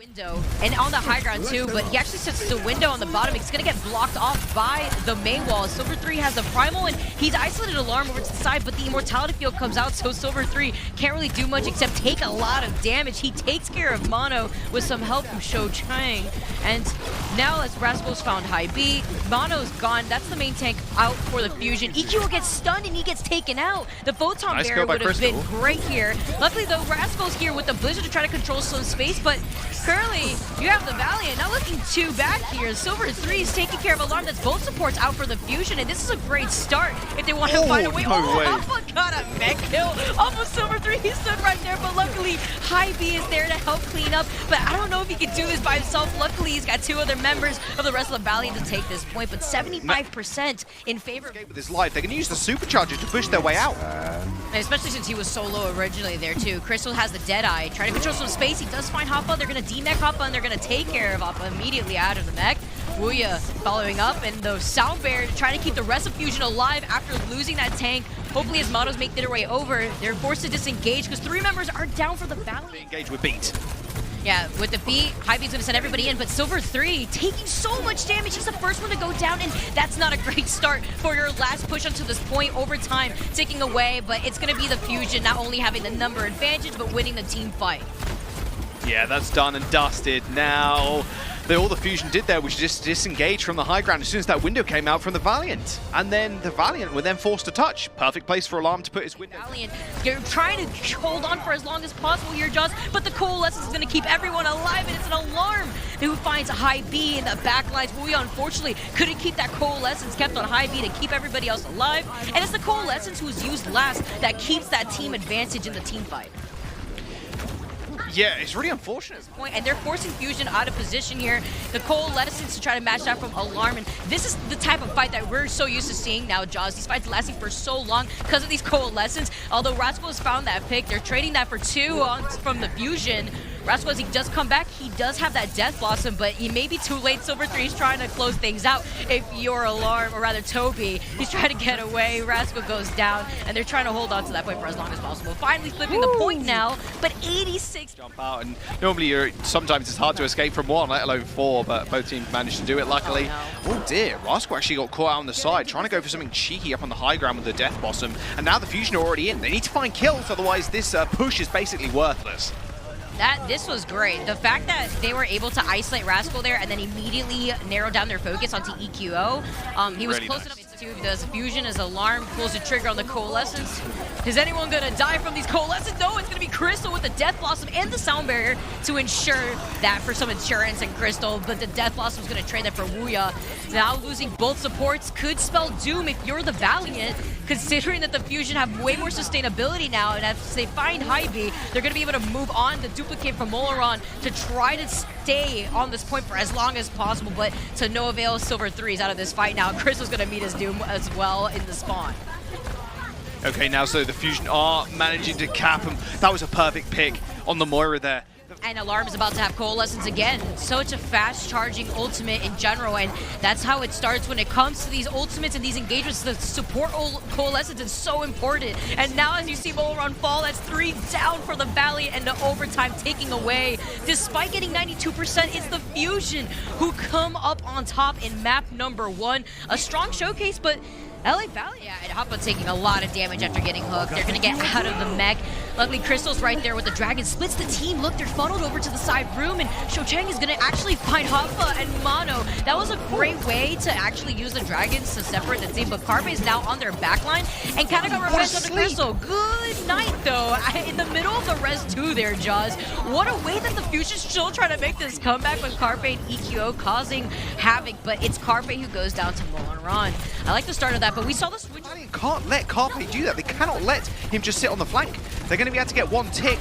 window and on the high ground too, but he actually sets the window on the bottom. It's gonna get blocked off by the main wall. Silver 3 has the primal and he's isolated Alarm over to the side, but the immortality field comes out, so Silver 3 can't really do much except take a lot of damage. He takes care of Mono with some help from Shou Chang, and now as Rascal's found high B, Mono's gone. That's the main tank out for the fusion. EQ will get stunned and he gets taken out. The photon barrier would have been great here. Luckily though, Rascal's here with the Blizzard to try to control some space, but currently, you have the Valiant not looking too bad here. Silver 3 is taking care of Alarm. That's both supports out for the fusion, and this is a great start if they want to find a way. No way. Alpha got a mech kill off of Silver 3. He stood right there, but luckily, High B is there to help clean up. But I don't know if he can do this by himself. Luckily, he's got two other members of the rest of the Valiant to take this point, but 75% in favor. With his life, they can use the supercharger to push their way out. And especially since he was solo originally there too. Crystal has the Deadeye, trying to control some space. He does find Hoppa. They're going to demech Hoppa, and they're going to take care of Hoppa immediately out of the mech. Wuya following up, and the sound barrier to try to keep the rest of Fusion alive after losing that tank. Hopefully his models make their way over. They're forced to disengage because 3 members are down for the Valiant. Engage with beat. Yeah, with the beat, Hy-Vee's gonna send everybody in, but Silver 3 taking so much damage. He's the first one to go down, and that's not a great start for your last push onto this point. Overtime ticking away, but it's gonna be the Fusion not only having the number advantage, but winning the team fight. Yeah, that's done and dusted. Now, all the Fusion did there was just disengage from the high ground as soon as that window came out from the Valiant. And then the Valiant were then forced to touch. Perfect place for Alarm to put his window. Valiant, you're trying to hold on for as long as possible here, Jaws, but the Coalescence is going to keep everyone alive, and it's an Alarm who finds a High B in the backlines. Wuya, unfortunately, couldn't keep that Coalescence kept on High B to keep everybody else alive, and it's the Coalescence who was used last that keeps that team advantage in the team fight. Yeah, it's really unfortunate. And they're forcing Fusion out of position here. The Coalescence to try to match that from Alarm, and this is the type of fight that we're so used to seeing now, Jaws. These fights lasting for so long because of these Coalescence. Although Rascal has found that pick, they're trading that for 2 from the Fusion. Rascal, as he does come back, he does have that Death Blossom, but he may be too late. Silver 3 is trying to close things out. If you're Alarm, or rather Toby, he's trying to get away. Rascal goes down, and they're trying to hold on to that point for as long as possible. Finally flipping the point now, but 86. Jump out, and normally sometimes it's hard to escape from 1, let alone 4, but both teams managed to do it luckily. Oh dear, Rascal actually got caught out on the side, trying to go for something cheeky up on the high ground with the Death Blossom, and now the Fusion are already in. They need to find kills, otherwise this push is basically worthless. This was great. The fact that they were able to isolate Rascal there and then immediately narrow down their focus onto EQO. He was really close enough to does Fusion as Alarm pulls the trigger on the Coalescence. Is anyone gonna die from these Coalescence? No, it's gonna be Crystal with the Death Blossom and the Sound Barrier to ensure that for some insurance and Crystal, but the Death Blossom's gonna trade that for Wuya. Now losing both supports could spell doom if you're the Valiant, considering that the Fusion have way more sustainability now, and as they find Hy-Vee, they're gonna be able to move on the duplicate from Molaron to try to stay on this point for as long as possible, but to no avail. Silver 3 is out of this fight now. Crystal's gonna meet his doom as well in the spawn. Okay, now so the Fusion are managing to cap him. That was a perfect pick on the Moira there. And Alarm is about to have Coalescence again. Such a fast-charging ultimate in general, and that's how it starts when it comes to these ultimates and these engagements. The support Coalescence is so important. And now as you see Molaron fall, that's 3 down for the Valiant, and the overtime taking away. Despite getting 92%, it's the Fusion who come up on top in map number 1. A strong showcase, but LA Valiant. Yeah, and Hoppa taking a lot of damage after getting hooked. They're going to get out of the mech. Luckily, Crystal's right there with the Dragon. Splits the team. Look, they're funneled over to the side room, and Shou Chang is going to actually find Hoppa and Mono. That was a great way to actually use the Dragons to separate the team, but Carpe is now on their backline and kind of got revenge on the Crystal. Good night, though. In the middle of the res 2 there, Jaws. What a way that the Fusion's still trying to make this comeback with Carpe and EQO causing havoc, but it's Carpe who goes down to Molaron. I like the start of that, but we saw the switch. They can't let Carpe do that. They cannot let him just sit on the flank. They're going to be able to get 1 tick.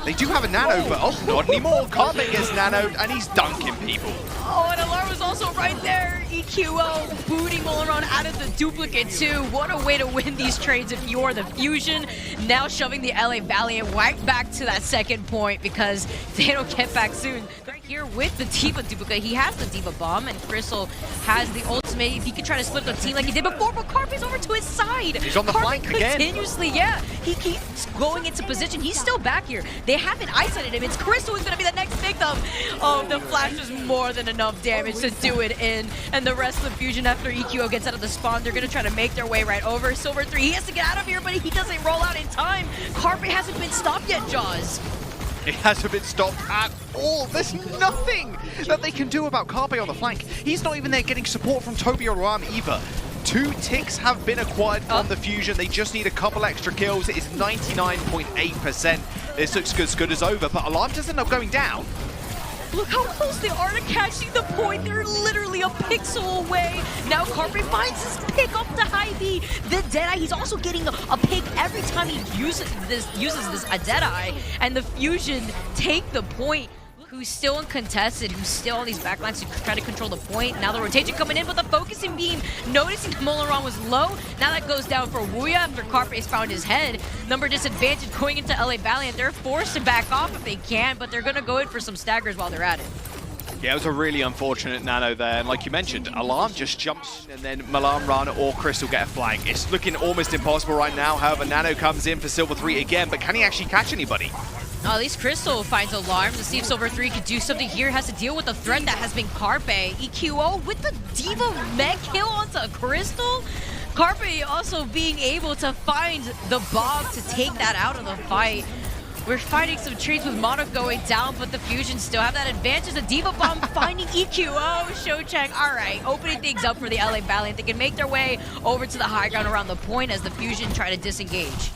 They do have a nano, but oh, not anymore. Carpe gets nanoed, and he's dunking people. Oh, and Alarm was also right there. EQO booting Molaron out of the duplicate too. What a way to win these trades if you're the Fusion. Now shoving the LA Valiant right back to that second point because they don't get back soon. Right here with the D.Va duplicate. He has the D.Va bomb, and Crystal has the ultimate ultimate. If he could try to split the team like he did before, but Carpe's over to his side. He's on the flank again. Continuously, yeah. He keeps going into position. He's still back here. They haven't isolated him. It's Crystal who's going to be the next victim. Oh, the flash is more than enough damage to do it in. And the rest of the Fusion, after EQO gets out of the spawn, they're going to try to make their way right over. Silver 3, he has to get out of here, but he doesn't roll out in time. Carpe hasn't been stopped yet, Jaws. It hasn't been stopped at all. There's nothing that they can do about Carpe on the flank. He's not even there getting support from Toby or Alarm either. 2 ticks have been acquired from the Fusion. They just need a couple extra kills. It is 99.8%. This looks as good as over, but Alarm doesn't end up going down. Look how close they are to catching the point. They're literally a pixel away. Now Carpe finds his pick up to Hy-Vee. The Deadeye, he's also getting a pick every time he uses this Deadeye. And the Fusion take the point. Who's still uncontested, who's still on these backlines to try to control the point. Now the rotation coming in, but the focusing beam, noticing Molaran was low. Now that goes down for Wuya after Carpe's found his head. Number disadvantage going into LA Valiant. They're forced to back off if they can, but they're going to go in for some staggers while they're at it. Yeah, it was a really unfortunate nano there, and like you mentioned, Alarm just jumps and then Molaran or Crystal get a flank. It's looking almost impossible right now. However, Nano comes in for Silver 3 again, but can he actually catch anybody? At least Crystal finds Alarm to see if Silver 3 could do something here. Has to deal with the threat that has been Carpe. EQO with the Diva mech kill onto Crystal. Carpe also being able to find the Bob to take that out of the fight. We're fighting some trees with Mono going down, but the Fusion still have that advantage. The Diva Bomb finding EQO. Shochang, all right, opening things up for the LA Valiant. They can make their way over to the high ground around the point as the Fusion try to disengage.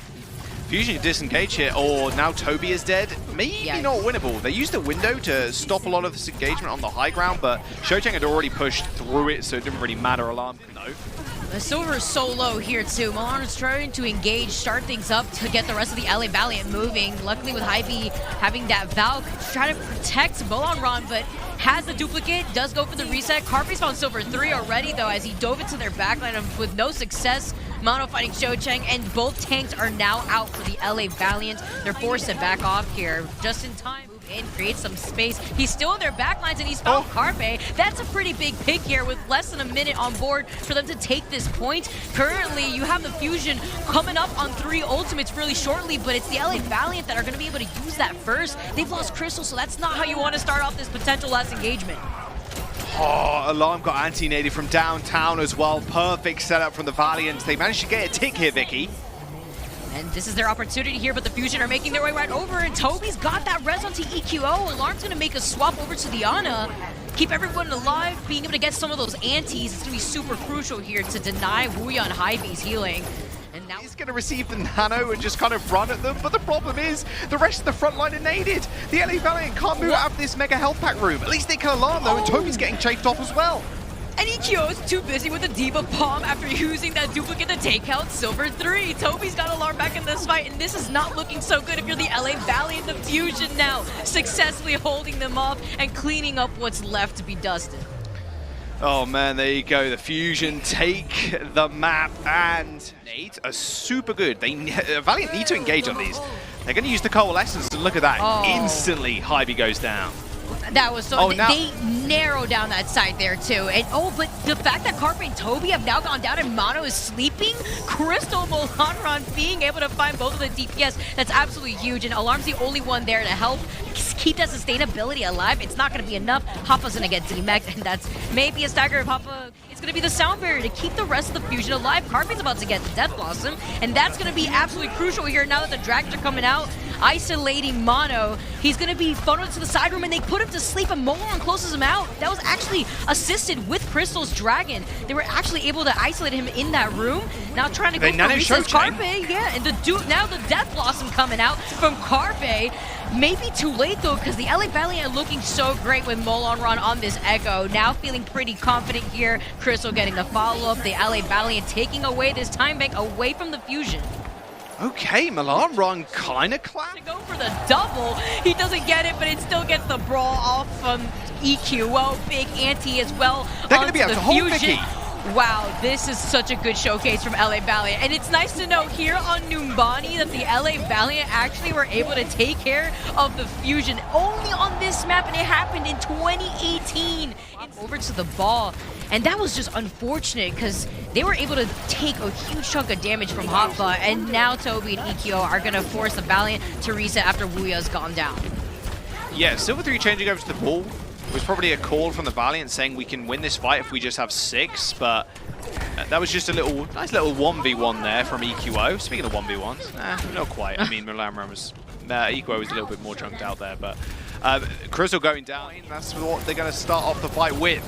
Fusion disengage here, or now Toby is dead. Maybe not winnable. They used the window to stop a lot of this engagement on the high ground, but Shochang had already pushed through it, so it didn't really matter. Alarm, no. The Silver is so low here too. Milan is trying to engage, start things up to get the rest of the LA Valiant moving. Luckily with Hy-Vee having that Valk, try to protect Molaran, but has the duplicate, does go for the reset. Carpe's found Silver 3 already though as he dove into their backline with no success. Mono fighting Shochang, and both tanks are now out for the LA Valiant. They're forced to back off here just in time. Move in, create some space. He's still in their backlines and he's found Carpe. That's a pretty big pick here with less than a minute on board for them to take this point. Currently, you have the Fusion coming up on 3 ultimates really shortly, but it's the LA Valiant that are going to be able to use that first. They've lost Crystal, so that's not how you want to start off this potential last engagement. Oh, Alarm got anti-nated from downtown as well. Perfect setup from the Valiant. They managed to get a tick here, Vicky. And this is their opportunity here, but the Fusion are making their way right over, and Toby's got that res onto EQO. Alarm's going to make a swap over to the Ana. Keep everyone alive, being able to get some of those antis. It's going to be super crucial here to deny Wuya and Hy-Vee's healing. And now he's going to receive the nano and just kind of run at them, but the problem is the rest of the front line are naded. The LA Valiant can't move out of this mega health pack room. At least they can Alarm though, and Toby's getting chafed off as well. And EQO is too busy with the Diva Palm after using that duplicate to take out Silver 3. Toby's got Alarm back in this fight, and this is not looking so good if you're the LA Valiant. The Fusion now successfully holding them off and cleaning up what's left to be dusted. Oh man, there you go. The Fusion take the map, and nades are super good. Valiant need to engage on these. They're going to use the coalescence, and look at that. Instantly, Hy-Vee goes down. That was so. They narrow down that side there too. And but the fact that Carpe and Toby have now gone down and Mono is sleeping, Crystal Molaran being able to find both of the DPS, that's absolutely huge. And Alarm's the only one there to help keep that sustainability alive. It's not going to be enough. Hoppa's going to get DMAC'd, and that's maybe a stagger of Hoppa. It's going to be the sound barrier to keep the rest of the Fusion alive. Carpe's about to get the Death Blossom, and that's going to be absolutely crucial here now that the Dragons are coming out. Isolating Mono. He's going to be funneled to the side room, and they put him to sleep, and Molaran closes him out. That was actually assisted with Crystal's Dragon. They were actually able to isolate him in that room. Now trying to go for Reese's Carpe. Yeah, and now the Death Blossom coming out from Carpe. Maybe too late though, because the LA Valiant are looking so great with Molaran on this Echo. Now feeling pretty confident here. Crystal getting the follow-up. The LA Valiant taking away this time bank away from the Fusion. Okay, Molaran kind of clapped. To go for the double. He doesn't get it, but it still gets the brawl off from EQO. Big anti as well. They're going to be able to hold Vicky. Wow, this is such a good showcase from LA Valiant. And it's nice to know here on Numbani that the LA Valiant actually were able to take care of the Fusion only on this map, and it happened in 2018. Over to the ball, and that was just unfortunate because they were able to take a huge chunk of damage from Hotba, and now Toby and EQO are going to force the Valiant to reset after Wuya's gone down. Yeah, Silver 3 changing over to the ball was probably a call from the Valiant saying we can win this fight if we just have 6, but that was just a nice little 1v1 there from EQO. Speaking of 1v1s, not quite. I mean, Milamra was, EQO was a little bit more chunked out there, but Crystal going down, that's what they're going to start off the fight with.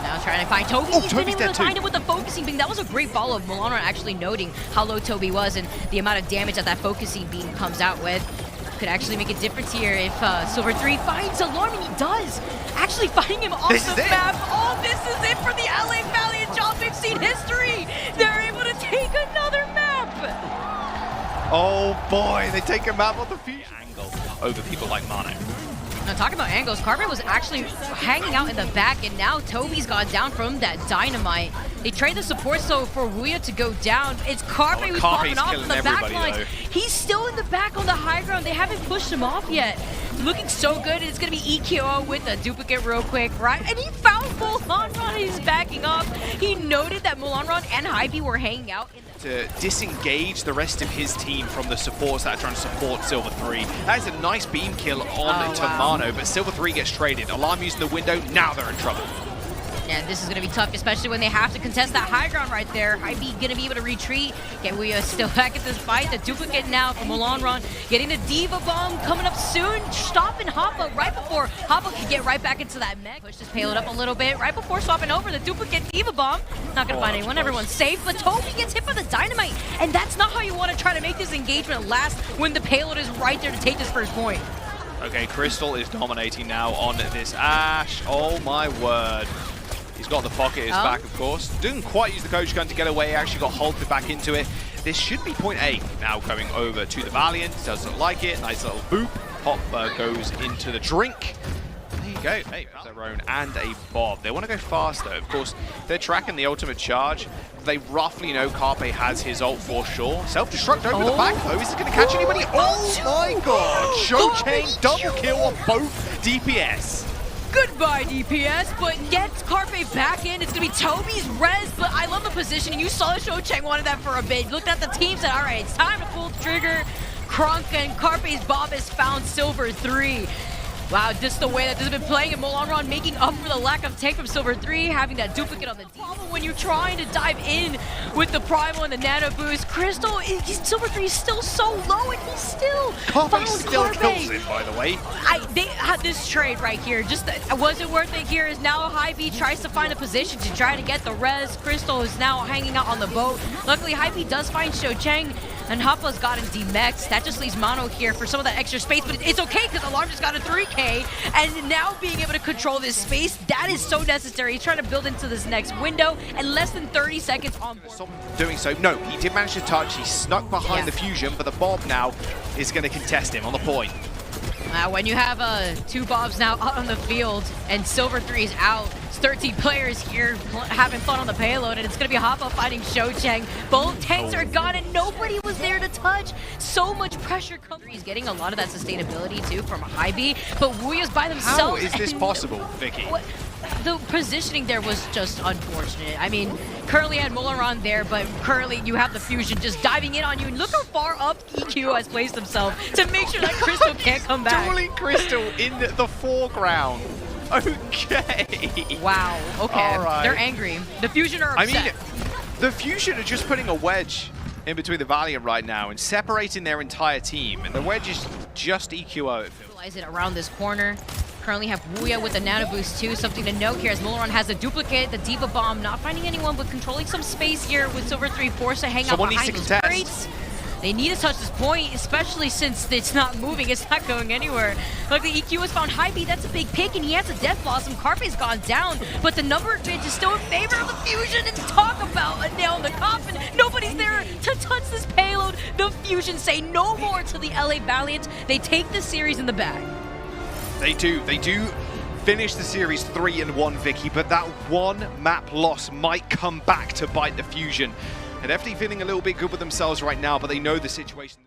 Now trying to find Toby. Oh, He's Toby's been able to find too. him with the focusing beam. That was a great follow-up. Milanron actually noting how low Toby was and the amount of damage that focusing beam comes out with. Could actually make a difference here if Silver 3 finds Alarm, and he does. Actually finding him off the map. Oh, this is it for the LA Valiant job. They've seen history. They're able to take another map. Oh boy, they take a map on the Fusion angle over people like Mano. Now, talking about angles, Carpe was actually hanging out in the back, and now Toby's gone down from that dynamite. They trade the support so for Wuya to go down. It's Carpe who's popping off the back lines. He's still in the back on the high ground. They haven't pushed him off yet. Looking so good. It's going to be EQO with a duplicate real quick, right? And he found Mulanron. He's backing up. He noted that Mulanron and Hybe were hanging out in to disengage the rest of his team from the supports that are trying to support Silver 3. That is a nice beam kill on Tamano, but Silver 3 gets traded. Alarm using the window, now they're in trouble. Yeah, this is going to be tough, especially when they have to contest that high ground right there. Hybe going to be able to retreat. Okay, we are still back at this fight. The duplicate now from Mulanron. Getting the Diva Bomb coming up soon. Stopping Hoppa right before Hoppa could get right back into that mech. Push this payload up a little bit right before swapping over the duplicate Diva Bomb. Not going to find anyone. Everyone's safe, but Toby gets hit by the dynamite. And that's not how you want to try to make this engagement last when the payload is right there to take this first point. Okay, Crystal is dominating now on this Ashe. Oh my word. He's got the pocket, his back, of course. Didn't quite use the coach gun to get away, actually got halted back into it. This should be point A. Now going over to the Valiant, doesn't like it. Nice little boop. Pop goes into the drink. There you go. Hey, their own and a Bob. They want to go fast though. Of course, they're tracking the ultimate charge. They roughly know Carpe has his ult for sure. Self-destruct over the back though. Is it going to catch anybody? Oh my god! Showchain double kill on both DPS. Goodbye, DPS, but gets Carpe back in. It's going to be Toby's res, but I love the positioning. You saw Shou Cheng wanted that for a bit. Looked at the team, said, all right, it's time to pull the trigger. Kronk and Carpe's Bob has found Silver 3. Wow, just the way that this has been playing, and Mulanron making up for the lack of tank from Silver 3, having that duplicate on the Diva. When you're trying to dive in with the Primal and the Nano Boost, Crystal, Silver 3 is still so low, and he still found still Carpe. kills him, by the way. They had this trade right here. Just was it worth it here? Is now Hybe tries to find a position to try to get the res. Crystal is now hanging out on the boat. Luckily, Hybe does find Shou Cheng, and Hoppa's gotten demexed. That just leaves Mono here for some of that extra space, but it's okay because Alarm just got a 3K, and now being able to control this space, that is so necessary. He's trying to build into this next window, and less than 30 seconds on board. Stop doing so. No, he did manage to touch. He snuck behind the Fusion, but the Bob now is going to contest him on the point. When you have 2 Bobs now out on the field and Silver 3 is out, it's 13 players here having fun on the payload, and it's going to be Hoppa fighting Shou Cheng. Both tanks are gone, and nobody was there to touch. So much pressure comes. He's getting a lot of that sustainability too from Hybe, but Wuya's by themselves. How is this possible, Vicky? The positioning there was just unfortunate. I mean, currently had Mulanron there, but currently you have the Fusion just diving in on you. And look how far up EQ has placed himself to make sure that Crystal can't come back. Dueling Crystal in the foreground. Okay. Wow. Okay. All right. They're angry. The Fusion are upset. I mean, the Fusion are just putting a wedge in between the Valiant right now and separating their entire team. And the wedge is just EQO. Utilize it around this corner. Currently have Wuya with the Nano Boost too. Something to note here as Mulanron has a duplicate, the Diva Bomb, not finding anyone, but controlling some space here with Silver 3 forced to hang out behind those crates. They need to touch this point, especially since it's not moving, it's not going anywhere. Look, the EQ has found Hybe, that's a big pick, and he has a Death Blossom. Carpe's gone down, but the number advantage is still in favor of the Fusion, and talk about a nail in the coffin. Nobody's there to touch this payload. The Fusion say no more to the LA Valiant. They take the series in the bag. They do finished the series 3-1, Vicky, but that one map loss might come back to bite the Fusion. And definitely feeling a little bit good with themselves right now, but they know the situation.